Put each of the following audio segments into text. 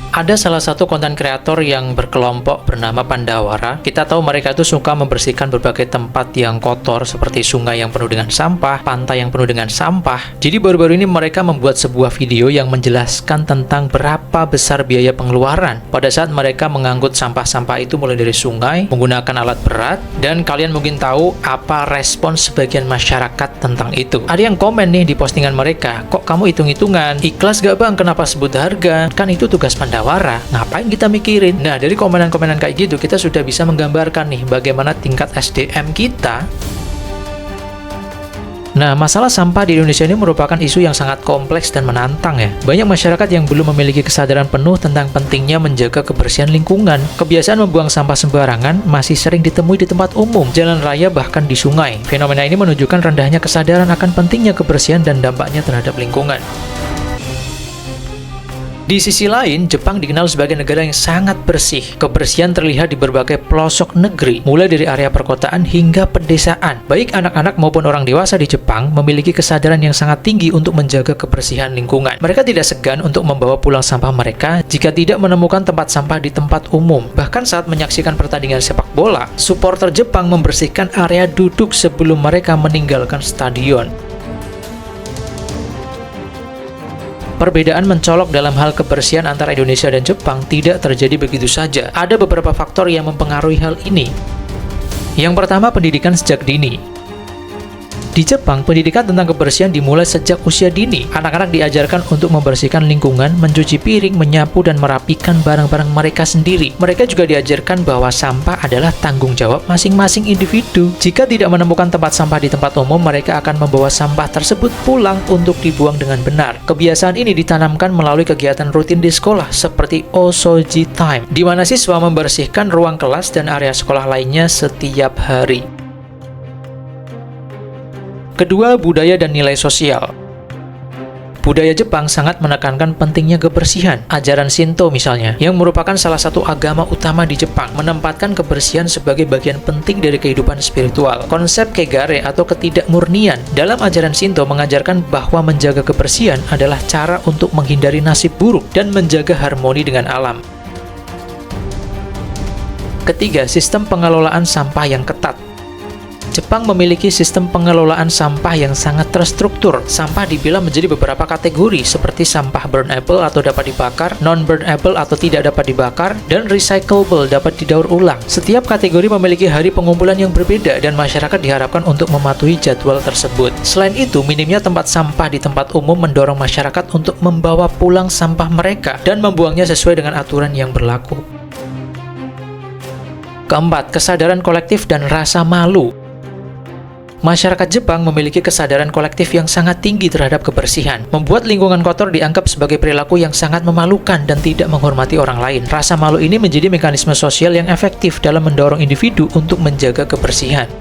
Ada salah satu konten kreator yang berkelompok bernama Pandawara. Kita tahu mereka itu suka membersihkan berbagai tempat yang kotor seperti sungai yang penuh dengan sampah, pantai yang penuh dengan sampah. Jadi baru-baru ini mereka membuat sebuah video yang menjelaskan tentang berapa besar biaya pengeluaran pada saat mereka mengangkut sampah-sampah itu mulai dari sungai menggunakan alat berat. Dan kalian mungkin tahu apa respon sebagian masyarakat tentang itu. Ada yang komen nih di postingan mereka, kok kamu hitung-hitungan? Ikhlas gak bang? Kenapa sebut harga? Kan itu tugas Pandawara, ngapain kita mikirin? Nah, dari komenan-komenan kayak gitu, kita sudah bisa menggambarkan nih bagaimana tingkat SDM kita. Nah, masalah sampah di Indonesia ini merupakan isu yang sangat kompleks dan menantang ya. Banyak masyarakat yang belum memiliki kesadaran penuh tentang pentingnya menjaga kebersihan lingkungan. Kebiasaan membuang sampah sembarangan masih sering ditemui di tempat umum, jalan raya, bahkan di sungai. Fenomena ini menunjukkan rendahnya kesadaran akan pentingnya kebersihan dan dampaknya terhadap lingkungan. Di sisi lain, Jepang dikenal sebagai negara yang sangat bersih. Kebersihan terlihat di berbagai pelosok negeri, mulai dari area perkotaan hingga pedesaan. Baik anak-anak maupun orang dewasa di Jepang memiliki kesadaran yang sangat tinggi untuk menjaga kebersihan lingkungan. Mereka tidak segan untuk membawa pulang sampah mereka jika tidak menemukan tempat sampah di tempat umum. Bahkan saat menyaksikan pertandingan sepak bola, supporter Jepang membersihkan area duduk sebelum mereka meninggalkan stadion. Perbedaan mencolok dalam hal kebersihan antara Indonesia dan Jepang tidak terjadi begitu saja. Ada beberapa faktor yang mempengaruhi hal ini. Yang pertama, pendidikan sejak dini. Di Jepang, pendidikan tentang kebersihan dimulai sejak usia dini. Anak-anak diajarkan untuk membersihkan lingkungan, mencuci piring, menyapu, dan merapikan barang-barang mereka sendiri. Mereka juga diajarkan bahwa sampah adalah tanggung jawab masing-masing individu. Jika tidak menemukan tempat sampah di tempat umum, mereka akan membawa sampah tersebut pulang untuk dibuang dengan benar. Kebiasaan ini ditanamkan melalui kegiatan rutin di sekolah, seperti Osoji Time, di mana siswa membersihkan ruang kelas dan area sekolah lainnya setiap hari. Kedua, budaya dan nilai sosial. Budaya Jepang sangat menekankan pentingnya kebersihan. Ajaran Shinto misalnya, yang merupakan salah satu agama utama di Jepang, menempatkan kebersihan sebagai bagian penting dari kehidupan spiritual. Konsep kegare atau ketidakmurnian dalam ajaran Shinto mengajarkan bahwa menjaga kebersihan adalah cara untuk menghindari nasib buruk dan menjaga harmoni dengan alam. Ketiga, sistem pengelolaan sampah yang ketat. Jepang memiliki sistem pengelolaan sampah yang sangat terstruktur. Sampah dipilah menjadi beberapa kategori seperti sampah burnable atau dapat dibakar, non-burnable atau tidak dapat dibakar, dan recyclable dapat didaur ulang. Setiap kategori memiliki hari pengumpulan yang berbeda dan masyarakat diharapkan untuk mematuhi jadwal tersebut. Selain itu, minimnya tempat sampah di tempat umum mendorong masyarakat untuk membawa pulang sampah mereka dan membuangnya sesuai dengan aturan yang berlaku. Keempat, kesadaran kolektif dan rasa malu. Masyarakat Jepang memiliki kesadaran kolektif yang sangat tinggi terhadap kebersihan. Membuat lingkungan kotor dianggap sebagai perilaku yang sangat memalukan dan tidak menghormati orang lain. Rasa malu ini menjadi mekanisme sosial yang efektif dalam mendorong individu untuk menjaga kebersihan.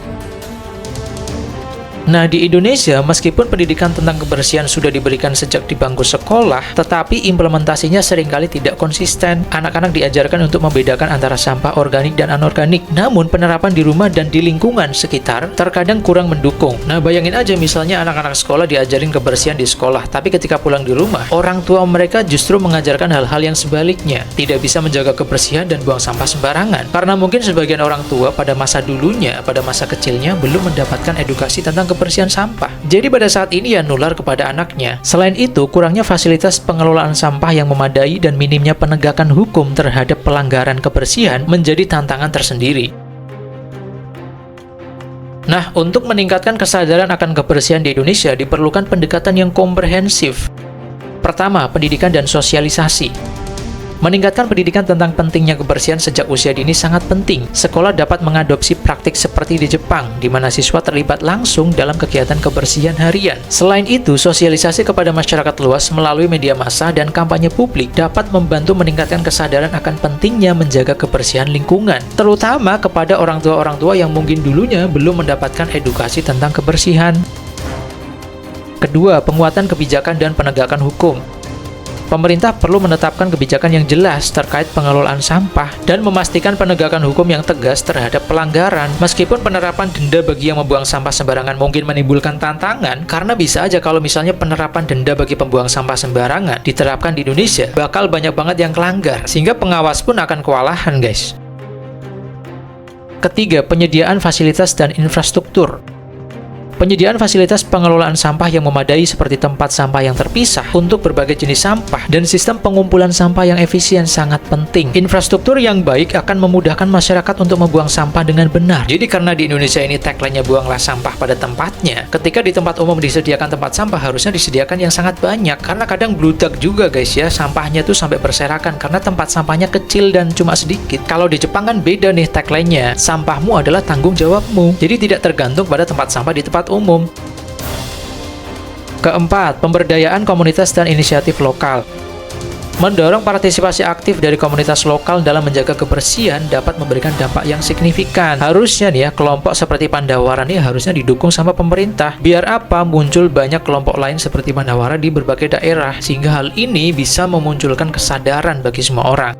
Nah, di Indonesia, meskipun pendidikan tentang kebersihan sudah diberikan sejak di bangku sekolah, tetapi implementasinya seringkali tidak konsisten. Anak-anak diajarkan untuk membedakan antara sampah organik dan anorganik. Namun, penerapan di rumah dan di lingkungan sekitar terkadang kurang mendukung. Nah, bayangin aja misalnya anak-anak sekolah diajarin kebersihan di sekolah, tapi ketika pulang di rumah, orang tua mereka justru mengajarkan hal-hal yang sebaliknya. Tidak bisa menjaga kebersihan dan buang sampah sembarangan. Karena mungkin sebagian orang tua pada masa dulunya, pada masa kecilnya, belum mendapatkan edukasi tentang kebersihan sampah. Jadi pada saat ini ya nular kepada anaknya. Selain itu, kurangnya fasilitas pengelolaan sampah yang memadai dan minimnya penegakan hukum terhadap pelanggaran kebersihan menjadi tantangan tersendiri. Nah, untuk meningkatkan kesadaran akan kebersihan di Indonesia diperlukan pendekatan yang komprehensif. Pertama, pendidikan dan sosialisasi. Meningkatkan pendidikan tentang pentingnya kebersihan sejak usia dini sangat penting. Sekolah dapat mengadopsi praktik seperti di Jepang, di mana siswa terlibat langsung dalam kegiatan kebersihan harian. Selain itu, sosialisasi kepada masyarakat luas melalui media massa dan kampanye publik dapat membantu meningkatkan kesadaran akan pentingnya menjaga kebersihan lingkungan, terutama kepada orang tua yang mungkin dulunya belum mendapatkan edukasi tentang kebersihan. Kedua, penguatan kebijakan dan penegakan hukum. Pemerintah perlu menetapkan kebijakan yang jelas terkait pengelolaan sampah dan memastikan penegakan hukum yang tegas terhadap pelanggaran. Meskipun penerapan denda bagi yang membuang sampah sembarangan mungkin menimbulkan tantangan, karena bisa aja kalau misalnya penerapan denda bagi pembuang sampah sembarangan diterapkan di Indonesia, bakal banyak banget yang kelanggar, sehingga pengawas pun akan kewalahan, guys. Ketiga, penyediaan fasilitas dan infrastruktur. Penyediaan fasilitas pengelolaan sampah yang memadai seperti tempat sampah yang terpisah untuk berbagai jenis sampah dan sistem pengumpulan sampah yang efisien sangat penting. Infrastruktur yang baik akan memudahkan masyarakat untuk membuang sampah dengan benar. Jadi karena di Indonesia ini tagline-nya buanglah sampah pada tempatnya, ketika di tempat umum disediakan tempat sampah harusnya disediakan yang sangat banyak, karena kadang bludak juga guys ya, sampahnya tuh sampai berserakan karena tempat sampahnya kecil dan cuma sedikit. Kalau di Jepang kan beda nih tagline-nya, sampahmu adalah tanggung jawabmu. Jadi tidak tergantung pada tempat sampah di tempat umum. Keempat, pemberdayaan komunitas dan inisiatif lokal. Mendorong partisipasi aktif dari komunitas lokal dalam menjaga kebersihan dapat memberikan dampak yang signifikan. Harusnya nih ya, kelompok seperti Pandawara ini harusnya didukung sama pemerintah. Biar apa? Muncul banyak kelompok lain seperti Pandawara di berbagai daerah, sehingga hal ini bisa memunculkan kesadaran bagi semua orang.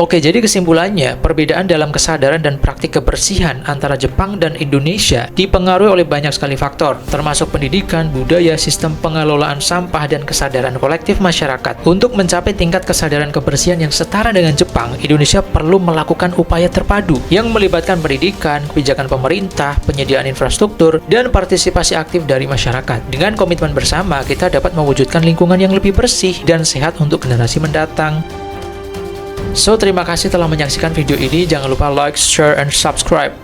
Oke, jadi kesimpulannya, perbedaan dalam kesadaran dan praktik kebersihan antara Jepang dan Indonesia dipengaruhi oleh banyak sekali faktor, termasuk pendidikan, budaya, sistem pengelolaan sampah, dan kesadaran kolektif masyarakat. Untuk mencapai tingkat kesadaran kebersihan yang setara dengan Jepang, Indonesia perlu melakukan upaya terpadu yang melibatkan pendidikan, kebijakan pemerintah, penyediaan infrastruktur, dan partisipasi aktif dari masyarakat. Dengan komitmen bersama, kita dapat mewujudkan lingkungan yang lebih bersih dan sehat untuk generasi mendatang. So, terima kasih telah menyaksikan video ini. Jangan lupa like, share, and subscribe.